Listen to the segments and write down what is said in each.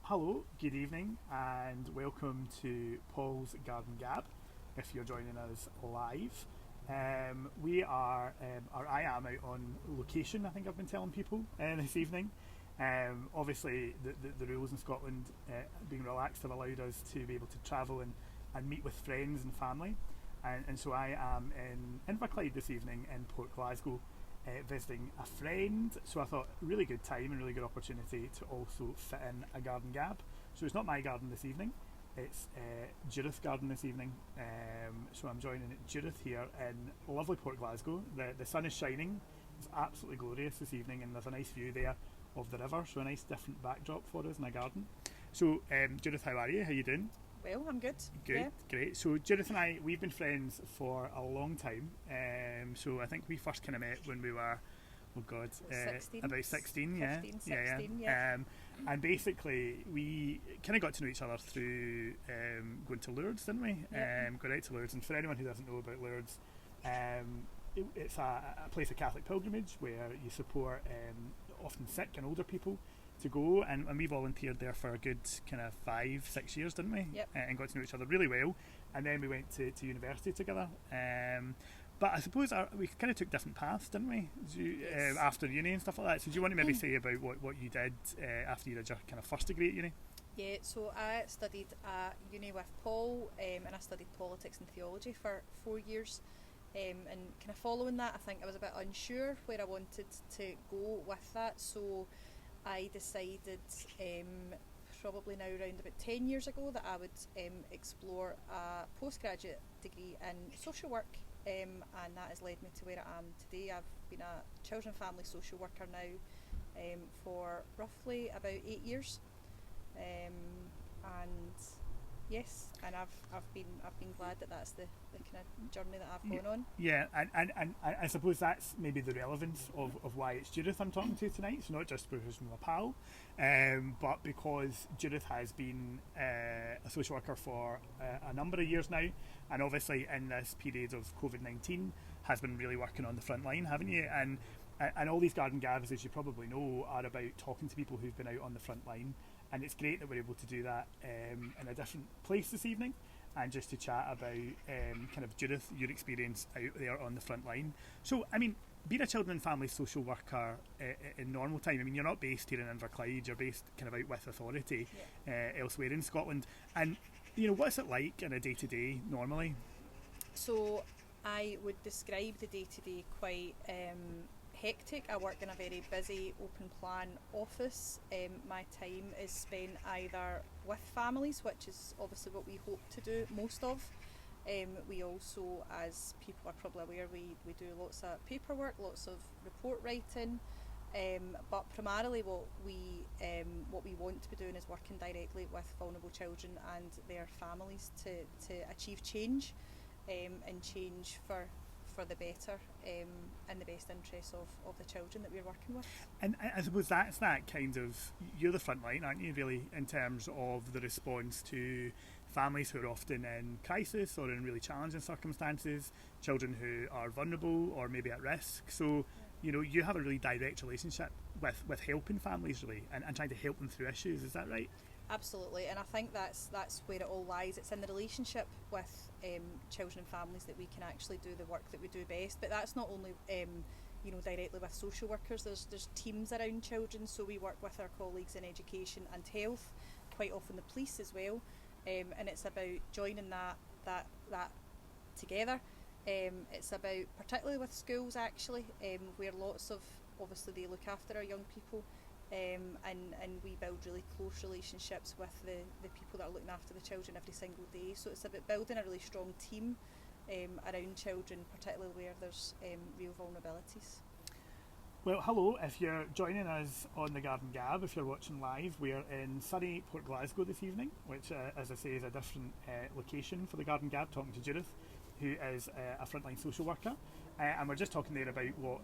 Hello, good evening, and welcome to Paul's Garden Gab. If you're joining us live, we are, or I am out on location. I think I've been telling people this evening. Obviously, the rules in Scotland being relaxed have allowed us to be able to travel and meet with friends and family. And so I am in Inverclyde this evening in Port Glasgow, visiting a friend. So I thought really good time and really good opportunity to also fit in a garden gab. So it's not my garden this evening, it's Judith's garden this evening. So I'm joining Judith here in lovely Port Glasgow. The sun is shining, it's absolutely glorious this evening, and there's a nice view there of the river, so a nice different backdrop for us in a garden. So Judith, how are you? How you doing? Well, I'm good. Good, Yeah. great. So Judith and I, we've been friends for a long time. So I think we first kind of met when we were, 16? about 16, yeah. 15, 16, yeah. And basically, we kind of got to know each other through going to Lourdes, didn't we? Yeah. Going out to Lourdes. And for anyone who doesn't know about Lourdes, it's a place of Catholic pilgrimage where you support often sick and older people to go, and we volunteered there for a good kind of 5-6 years, didn't we? Yep. And got to know each other really well, and then we went to university together. But I suppose we kind of took different paths, didn't we? Yes. After uni and stuff like that. So do you want to maybe say about what you did after you did your kind of first degree at uni? Yeah, so I studied at uni with Paul, and I studied politics and theology for 4 years. And kind of following that, I think I was a bit unsure where I wanted to go with that. So I decided probably now around about 10 years ago that I would explore a postgraduate degree in social work, and that has led me to where I am today. I've been a children and family social worker now for roughly about 8 years, and yes, and I've been glad that that's the kind of journey that I've gone on. Yeah, and I suppose that's maybe the relevance of why it's Judith I'm talking to tonight. So not just because I'm a pal, but because Judith has been a social worker for a number of years now, and obviously in this period of COVID-19 has been really working on the front line, haven't you? And all these garden gabs, as you probably know, are about talking to people who've been out on the front line. And it's great that we're able to do that in a different place this evening, and just to chat about kind of Judith, your experience out there on the front line. So, I mean, being a children and family social worker in normal time, I mean, you're not based here in Inverclyde, you're based kind of out with authority elsewhere in Scotland. And, you know, what's it like in a day-to-day normally? So I would describe the day-to-day quite hectic. I work in a very busy open plan office. My time is spent either with families, which is obviously what we hope to do most of. We also, as people are probably aware, we do lots of paperwork, lots of report writing, but primarily what we want to be doing is working directly with vulnerable children and their families to achieve change, and change for the better, and the best interests of the children that we're working with. And I suppose that's that kind of, you're the front line, aren't you, really, in terms of the response to families who are often in crisis or in really challenging circumstances, children who are vulnerable or maybe at risk. So, you know, you have a really direct relationship with helping families, really, and trying to help them through issues. Is that right? Absolutely, and I think that's where it all lies. It's in the relationship with children and families that we can actually do the work that we do best. But that's not only directly with social workers. There's teams around children, so we work with our colleagues in education and health, quite often the police as well, and it's about joining that together. It's about, particularly with schools actually, where lots of, obviously they look after our young people. And we build really close relationships with the people that are looking after the children every single day. So it's about building a really strong team around children, particularly where there's real vulnerabilities. Well, hello, if you're joining us on the Garden Gab, if you're watching live, we're in sunny Port Glasgow this evening, which, as I say, is a different location for the Garden Gab, talking to Judith, who is a frontline social worker. And we're just talking there about what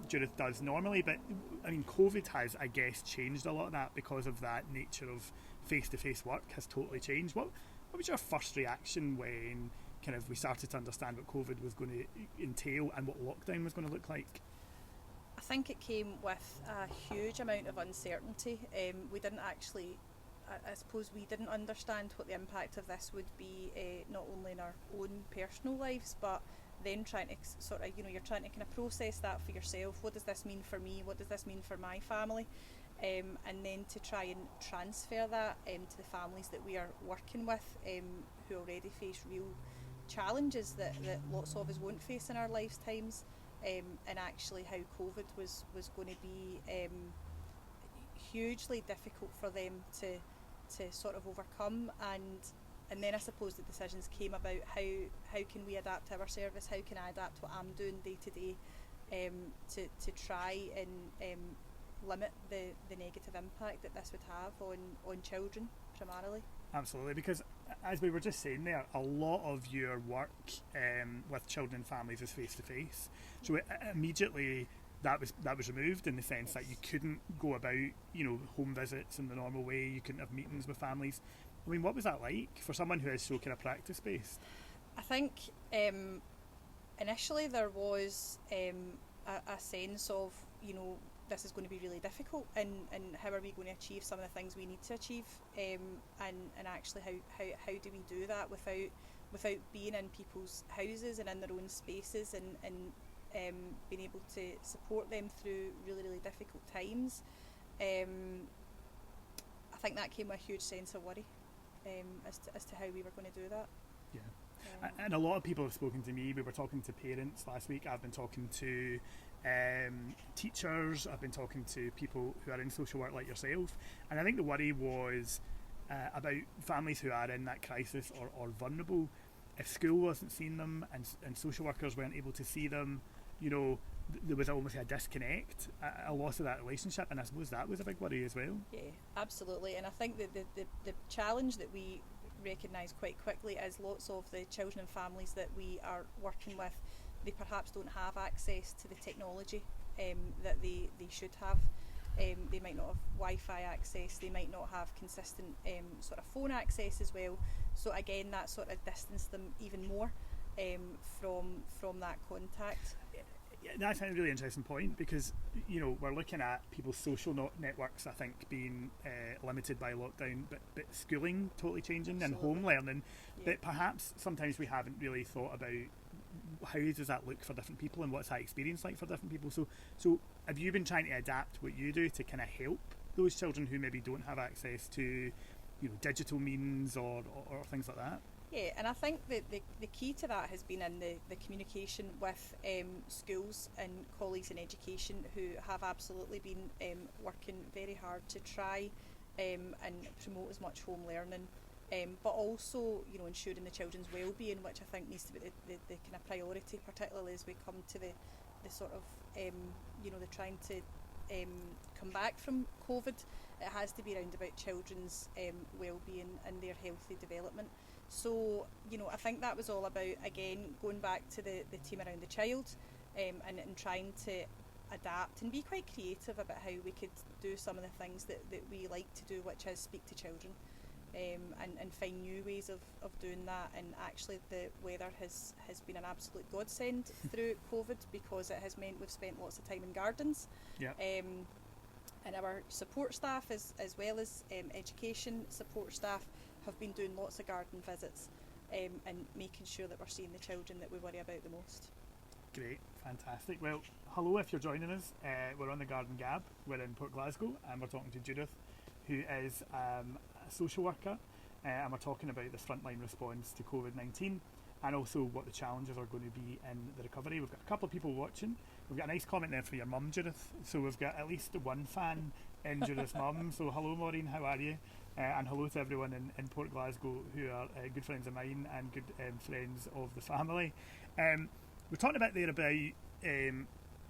Judith does normally, but I mean, COVID has, I guess, changed a lot of that because of that nature of face-to-face work has totally changed. What was your first reaction when kind of we started to understand what COVID was going to entail and what lockdown was going to look like? I think it came with a huge amount of uncertainty. We didn't actually I suppose we didn't understand what the impact of this would be, not only in our own personal lives, but then trying to sort of, you're trying to kind of process that for yourself. What does this mean for me? What does this mean for my family? And then to try and transfer that to the families that we are working with, who already face real challenges that lots of us won't face in our lifetimes, and actually how COVID was going to be hugely difficult for them to sort of overcome. And then I suppose the decisions came about how can we adapt our service, how can I adapt what I'm doing day to day, to try and limit the negative impact that this would have on children primarily. Absolutely, because as we were just saying there, a lot of your work with children and families is face to face. So immediately that was removed, in the sense that you couldn't go about home visits in the normal way. You couldn't have meetings with families. I mean, what was that like for someone who is so kind of practice based? I think initially there was a sense of this is going to be really difficult, and how are we going to achieve some of the things we need to achieve, and actually how do we do that without being in people's houses and in their own spaces, and being able to support them through really, really difficult times. I think that came with a huge sense of worry as to how we were going to do that. Yeah. And a lot of people have spoken to me. We were talking to parents last week. I've been talking to teachers. I've been talking to people who are in social work like yourself. And I think the worry was about families who are in that crisis or vulnerable. If school wasn't seeing them and social workers weren't able to see them, there was almost a disconnect, a loss of that relationship, and I suppose that was a big worry as well. Yeah, absolutely. And I think that the challenge that we recognise quite quickly is lots of the children and families that we are working with, they perhaps don't have access to the technology that they should have. They might not have Wi-Fi access, they might not have consistent sort of phone access as well. So again, that sort of distanced them even more from that contact. Yeah, that's a really interesting point, because we're looking at people's social networks, I think, being limited by lockdown, but schooling totally changing. Absolutely. And home learning. Yeah. But perhaps sometimes we haven't really thought about how does that look for different people, and what's that experience like for different people. So have you been trying to adapt what you do to kind of help those children who maybe don't have access to digital means or things like that? Yeah, and I think that the key to that has been in the communication with schools and colleagues in education, who have absolutely been working very hard to try and promote as much home learning, but also ensuring the children's well-being, which I think needs to be the kind of priority, particularly as we come to the sort of the trying to come back from COVID. It has to be around about children's well-being and their healthy development. So, I think that was all about, again, going back to the team around the child, and trying to adapt and be quite creative about how we could do some of the things that we like to do, which is speak to children, and find new ways of doing that. And actually the weather has been an absolute godsend through COVID, because it has meant we've spent lots of time in gardens. Yeah. And our support staff, as well as education support staff, have been doing lots of garden visits, and making sure that we're seeing the children that we worry about the most. Great, fantastic. Well, hello if you're joining us. We're on the Garden Gab. We're in Port Glasgow, and we're talking to Judith, who is a social worker, and we're talking about the frontline response to COVID-19, and also what the challenges are going to be in the recovery. We've got a couple of people watching. We've got a nice comment there from your mum, Judith. So we've got at least one fan in Judith's mum. So hello, Maureen, how are you? And hello to everyone in Port Glasgow who are good friends of mine and good friends of the family. We're talking about there about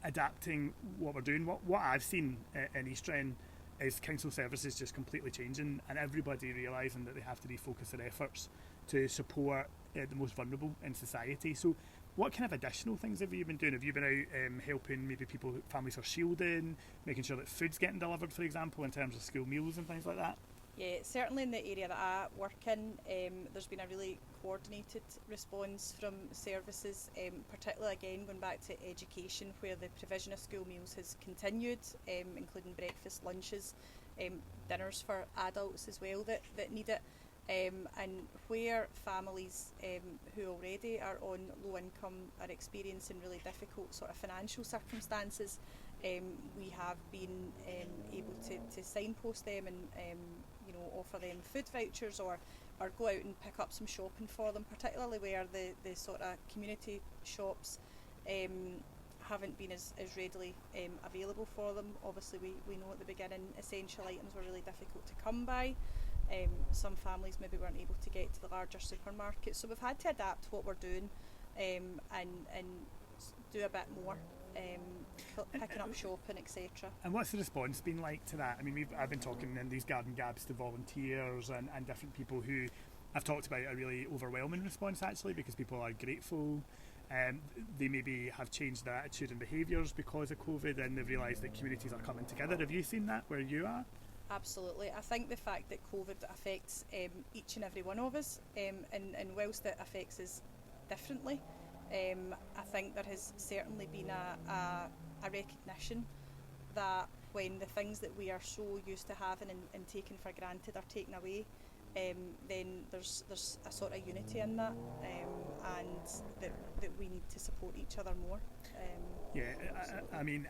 adapting what we're doing. What I've seen in East Wren is council services just completely changing, and everybody realising that they have to refocus their efforts to support the most vulnerable in society. So what kind of additional things have you been doing? Have you been out helping maybe families are shielding, making sure that food's getting delivered, for example, in terms of school meals and things like that? Yeah, certainly in the area that I work in, there's been a really coordinated response from services, particularly again going back to education, where the provision of school meals has continued, including breakfast, lunches, dinners for adults as well that need it. And where families who already are on low income are experiencing really difficult sort of financial circumstances, we have been able to signpost them and offer them food vouchers or go out and pick up some shopping for them, particularly where the sort of community shops haven't been as readily available for them. Obviously we know at the beginning essential items were really difficult to come by. Some families maybe weren't able to get to the larger supermarkets, so we've had to adapt what we're doing and do a bit more, picking up shopping, etc. And what's the response been like to that? I mean, I've been talking in these garden gabs to volunteers and different people who I've talked about a really overwhelming response actually, because people are grateful. They maybe have changed their attitude and behaviours because of COVID, and they've realised that communities are coming together. Have you seen that where you are? Absolutely. I think the fact that COVID affects each and every one of us, and whilst it affects us differently, I think there has certainly been a recognition that when the things that we are so used to having and taking for granted are taken away, then there's a sort of unity in that, and that we need to support each other more. I mean,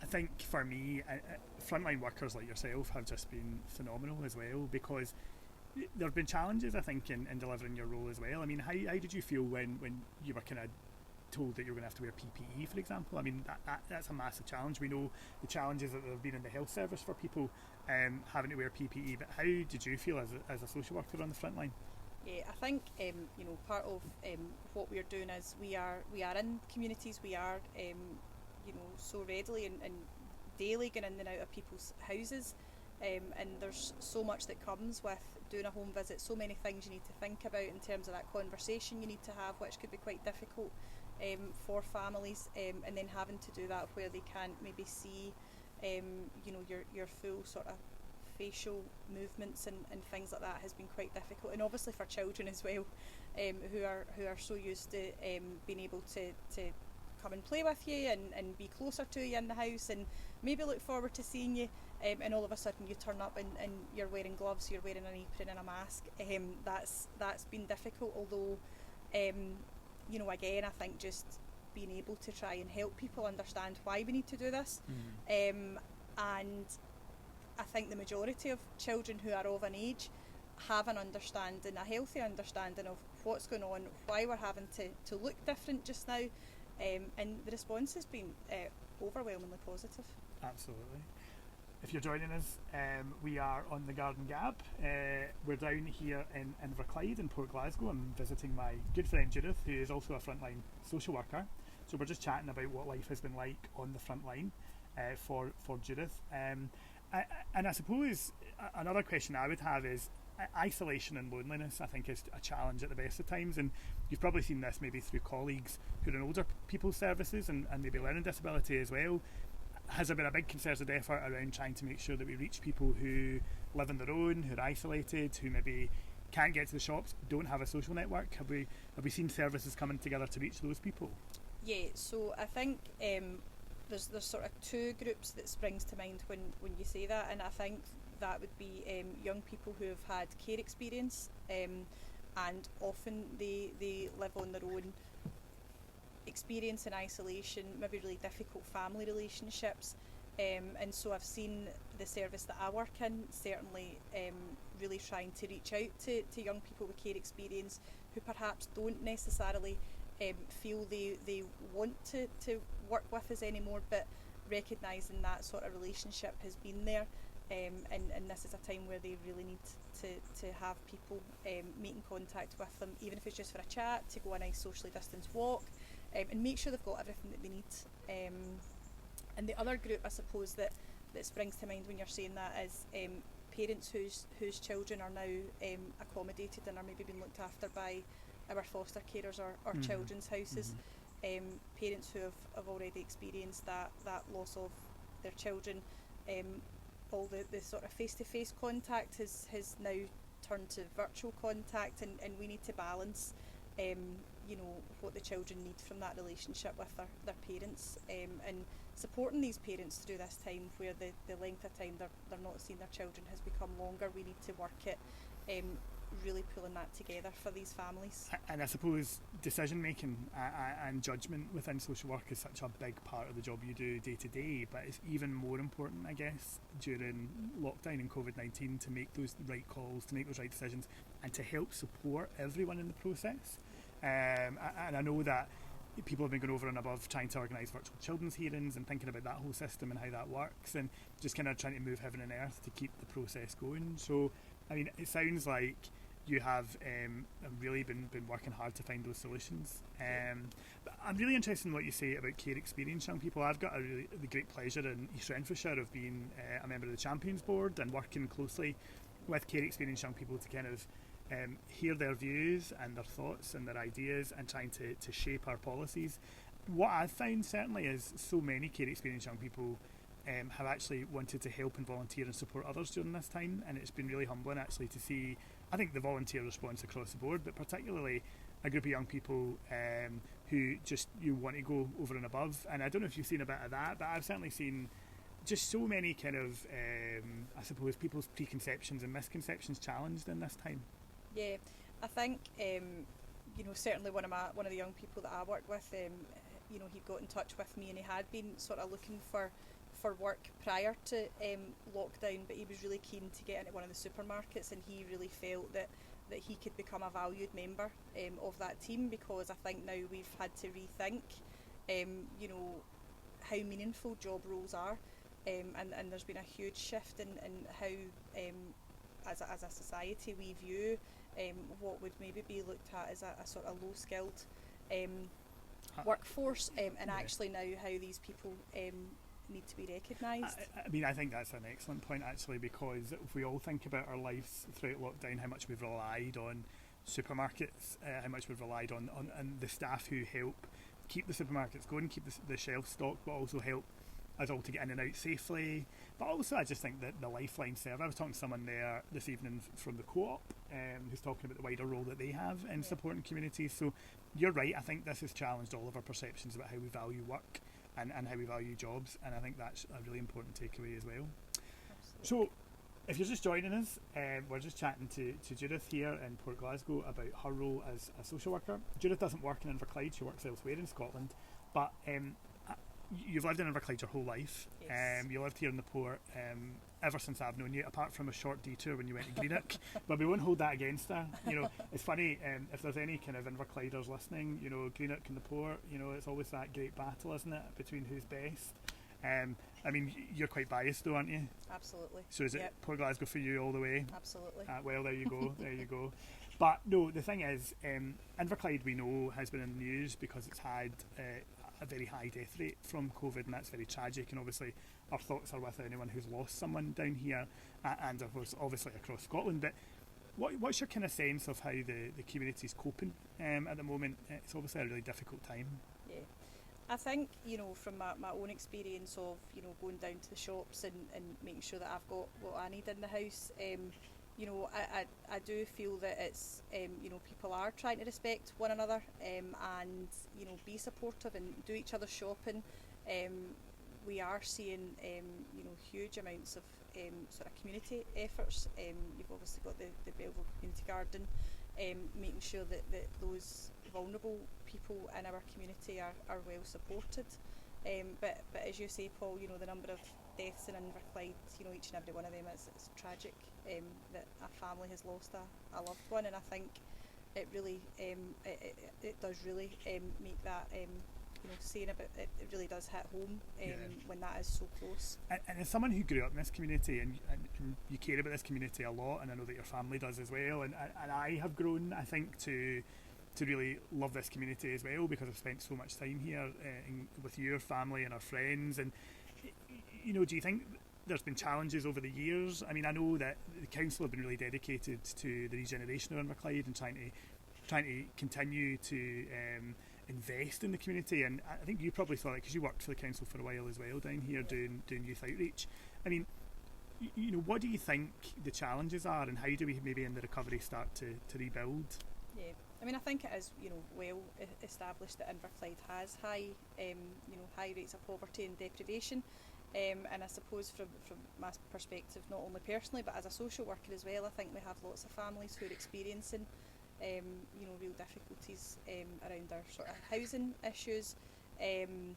I think for me, frontline workers like yourself have just been phenomenal as well, because there have been challenges, I think, in delivering your role as well. I mean, how did you feel when you were kind of told that you were going to have to wear PPE, for example? I mean, that's a massive challenge. We know the challenges that there have been in the health service for people having to wear PPE, but how did you feel as a social worker on the front line? Yeah, I think part of what we're doing is we are in communities. We are so readily and daily going in and out of people's houses, and there's so much that comes with doing a home visit, so many things you need to think about in terms of that conversation you need to have, which could be quite difficult for families, and then having to do that where they can't maybe see your full sort of facial movements and things like that has been quite difficult. And obviously for children as well, who are so used to being able to come and play with you and be closer to you in the house and maybe look forward to seeing you, and all of a sudden you turn up and you're wearing gloves, you're wearing an apron and a mask. That's been difficult, although again, I think just being able to try and help people understand why we need to do this, and I think the majority of children who are of an age have an understanding, a healthy understanding of what's going on, why we're having to look different just now, and the response has been overwhelmingly positive. Absolutely. If you're joining us, we are on the Garden Gab. We're down here in Inverclyde in Port Glasgow. I'm visiting my good friend Judith, who is also a frontline social worker. So we're just chatting about what life has been like on the front line for Judith. And I suppose another question I would have is isolation and loneliness. I think is a challenge at the best of times, and you've probably seen this maybe through colleagues who are in older people's services and maybe learning disability as well. Has there been a big concerted effort around trying to make sure that we reach people who live on their own, who are isolated, who maybe can't get to the shops, don't have a social network? Have we seen services coming together to reach those people? Yeah, so I think there's sort of two groups that springs to mind when you say that, and I think that would be young people who have had care experience, and often they live on their own, experience in isolation, maybe really difficult family relationships, and so I've seen the service that I work in certainly really trying to reach out to young people with care experience who perhaps don't necessarily feel they want to work with us anymore, but recognising that sort of relationship has been there, and this is a time where they really need to have people making contact with them, even if it's just for a chat, to go a nice socially distanced walk, and make sure they've got everything that they need. And the other group, I suppose, that springs to mind when you're saying that is parents whose children are now accommodated and are maybe being looked after by our foster carers or children's houses. Parents who have already experienced that loss of their children. All the sort of face-to-face contact has now turned to virtual contact, and we need to balance what the children need from that relationship with their parents, and supporting these parents through this time where the length of time they're not seeing their children has become longer. We need to work at really pulling that together for these families. And I suppose decision making and judgment within social work is such a big part of the job you do day to day, but it's even more important, I guess, during lockdown and COVID-19 to make those right calls, to make those right decisions, and to help support everyone in the process. And I know that people have been going over and above trying to organise virtual children's hearings and thinking about that whole system and how that works, and just kind of trying to move heaven and earth to keep the process going. So, I mean, it sounds like you have really been working hard to find those solutions. But I'm really interested in what you say about care experience young people. I've got the great pleasure in East Renfrewshire of being a member of the Champions Board and working closely with care experience young people to kind of hear their views and their thoughts and their ideas and trying to shape our policies. What I've found certainly is so many care experience young people have actually wanted to help and volunteer and support others during this time, and it's been really humbling actually to see, I think, the volunteer response across the board, but particularly a group of young people who just you want to go over and above. And I don't know if you've seen a bit of that, but I've certainly seen just so many kind of I suppose people's preconceptions and misconceptions challenged in this time. Yeah, I think certainly one of the young people that I worked with, he got in touch with me and he had been sort of looking for work prior to lockdown, but he was really keen to get into one of the supermarkets, and he really felt that he could become a valued member of that team, because I think now we've had to rethink how meaningful job roles are, and there's been a huge shift in how as a society we view what would maybe be looked at as a sort of low skilled workforce, and actually now how these people need to be recognised. I mean, I think that's an excellent point actually, because if we all think about our lives throughout lockdown, how much we've relied on supermarkets, how much we've relied on the staff who help keep the supermarkets going, keep the shelves stocked, but also help us all to get in and out safely. But also I just think that the lifeline serve. I was talking to someone there this evening from the co-op who's talking about the wider role that they have in supporting communities. So you're right, I think this has challenged all of our perceptions about how we value work and how we value jobs, and I think that's a really important takeaway as well. Absolutely. So if you're just joining us, we're just chatting to Judith here in Port Glasgow about her role as a social worker. Judith doesn't work in Inverclyde, she works elsewhere in Scotland, but you've lived in Inverclyde your whole life. Yes. You lived here in the port ever since I've known you, apart from a short detour when you went to Greenock. But we won't hold that against her. It's funny, if there's any kind of Inverclyders listening, Greenock and the port, it's always that great battle, isn't it, between who's best. I mean, you're quite biased though, aren't you? Absolutely. So is it Port Glasgow for you all the way? Absolutely. Well, there you go, there you go. But no, the thing is, Inverclyde we know has been in the news because it's had a very high death rate from COVID, and that's very tragic, and obviously our thoughts are with anyone who's lost someone down here, and of course obviously across Scotland. But what's your kind of sense of how the community's coping at the moment? It's obviously a really difficult time. Yeah, I think from my own experience of going down to the shops and making sure that I've got what I need in the house, I do feel that it's people are trying to respect one another and be supportive and do each other's shopping. We are seeing huge amounts of sort of community efforts. You've obviously got the Belleville Community Garden, making sure that those vulnerable people in our community are well supported. But as you say, Paul, the number of deaths in Inverclyde, each and every one of them, it's tragic that a family has lost a loved one, and I think it really it does really make that saying about it, it really does hit home when that is so close. And as someone who grew up in this community, and you care about this community a lot, and I know that your family does as well, and I have grown, I think, to really love this community as well, because I've spent so much time here with your family and our friends. And do you think there's been challenges over the years? I mean, I know that the council have been really dedicated to the regeneration of Inverclyde and trying to continue to invest in the community, and I think you probably saw it because you worked for the council for a while as well down here doing youth outreach. I mean, what do you think the challenges are, and how do we maybe in the recovery start to rebuild? Yeah, I mean, I think it is, well established that Inverclyde has high rates of poverty and deprivation. And I suppose from my perspective, not only personally but as a social worker as well, I think we have lots of families who are experiencing real difficulties around their sort of housing issues, and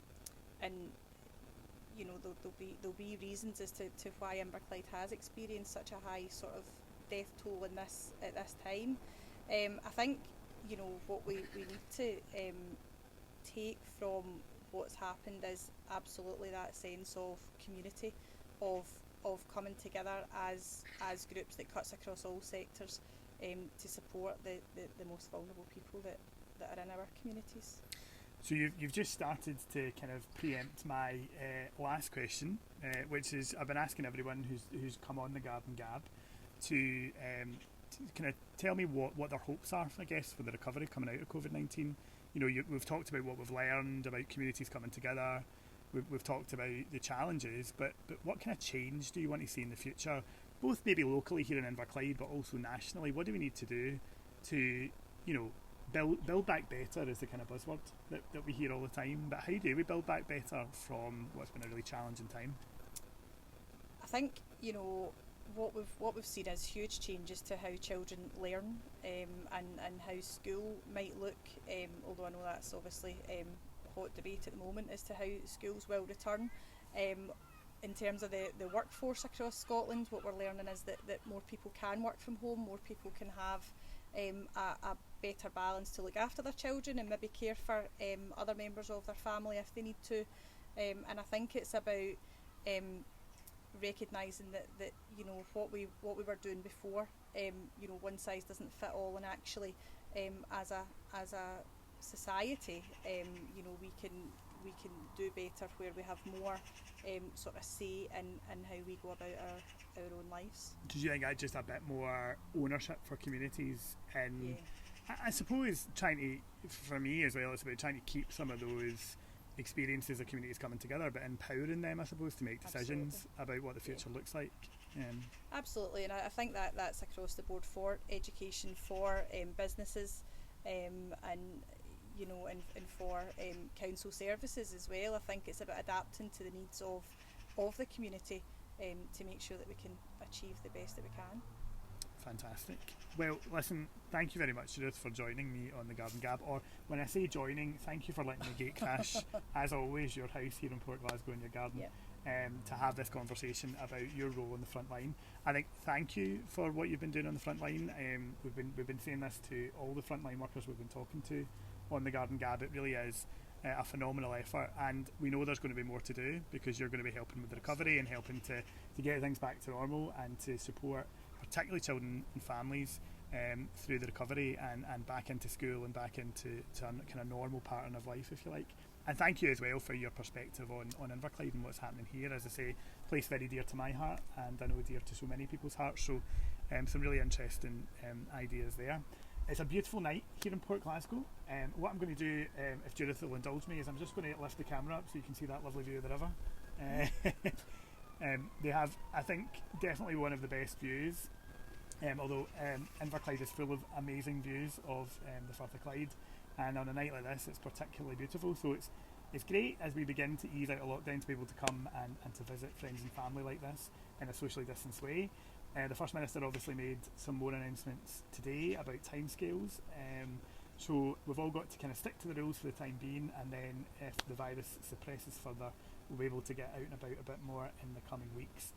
there'll be reasons as to why Inverclyde has experienced such a high sort of death toll at this time. I think what we need to take from what's happened is absolutely that sense of community, of coming together as groups that cuts across all sectors to support the most vulnerable people that are in our communities. So you've just started to kind of preempt my last question, which is I've been asking everyone who's come on the Garden Gab to kind of tell me what their hopes are, I guess, for the recovery coming out of COVID-19. We've talked about what we've learned about communities coming together. We've talked about the challenges, but what kind of change do you want to see in the future, both maybe locally here in Inverclyde, but also nationally? What do we need to do to, build back better is the kind of buzzword that we hear all the time. But how do we build back better from what's been a really challenging time? I think, what we've seen is huge changes to how children learn, and how school might look, although I know that's obviously hot debate at the moment as to how schools will return. In terms of the workforce across Scotland, what we're learning is that more people can work from home, more people can have a better balance to look after their children and maybe care for other members of their family if they need to. And I think it's about recognising that what we were doing before, one size doesn't fit all, and actually as a society, we can do better where we have more sort of say in how we go about our own lives. Do you think that's just a bit more ownership for communities? And I suppose for me as well, it's about trying to keep some of those experiences of communities coming together, but empowering them, I suppose, to make decisions about what the future looks like. Absolutely, and I think that's across the board for education, for businesses, and for council services as well. I think it's about adapting to the needs of the community to make sure that we can achieve the best that we can. Fantastic. Well, listen, thank you very much, Judith, for joining me on the Garden Gab. Or when I say joining, thank you for letting the gate crash, as always, your house here in Port Glasgow and your garden, to have this conversation about your role on the front line. I think thank you for what you've been doing on the front line. We've been saying this to all the frontline workers we've been talking to on the Garden Gab. It really is a phenomenal effort, and we know there's going to be more to do, because you're going to be helping with the recovery and helping to get things back to normal and to support particularly children and families through the recovery and back into school and back into a kind of normal pattern of life, if you like. And thank you as well for your perspective on Inverclyde and what's happening here. As I say, a place very dear to my heart, and I know dear to so many people's hearts, so some really interesting ideas there. It's a beautiful night here in Port Glasgow. What I'm going to do, if Judith will indulge me, is I'm just going to lift the camera up so you can see that lovely view of the river. They have, I think, definitely one of the best views, although Inverclyde is full of amazing views of the Firth of Clyde, and on a night like this it's particularly beautiful. So it's great as we begin to ease out of lockdown to be able to come and to visit friends and family like this in a socially distanced way. The First Minister obviously made some more announcements today about timescales, so we've all got to kind of stick to the rules for the time being, and then if the virus suppresses further, we'll be able to get out and about a bit more in the coming weeks.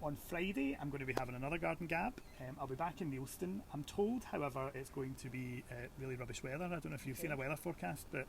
On Friday I'm going to be having another Garden Gab. I'll be back in Neilston. I'm told, however, it's going to be really rubbish weather. I don't know if you've seen a weather forecast, but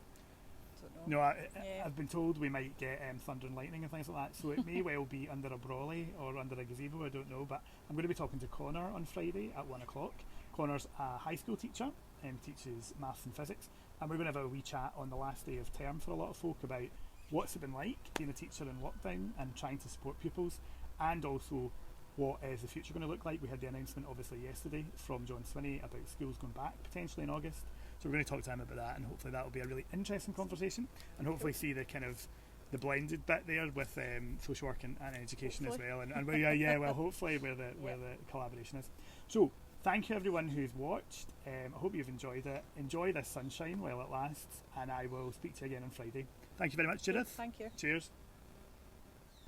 no, I've been told we might get thunder and lightning and things like that, so it may well be under a brolly or under a gazebo, I don't know. But I'm going to be talking to Connor on Friday at 1 o'clock. Connor's a high school teacher and teaches maths and physics, and we're going to have a wee chat on the last day of term for a lot of folk about what's it been like being a teacher in lockdown and trying to support pupils, and also what is the future going to look like. We had the announcement obviously yesterday from John Swinney about schools going back potentially in August, so we're going to talk to him about that, and hopefully that will be a really interesting conversation, and hopefully see the kind of the blended bit there with social work and education hopefully as well, and well hopefully where the collaboration is. So Thank you everyone who's watched. I hope you've enjoyed it. Enjoy this sunshine while it lasts, and I will speak to you again on Friday. Thank you very much, Judith. Thank you. Cheers.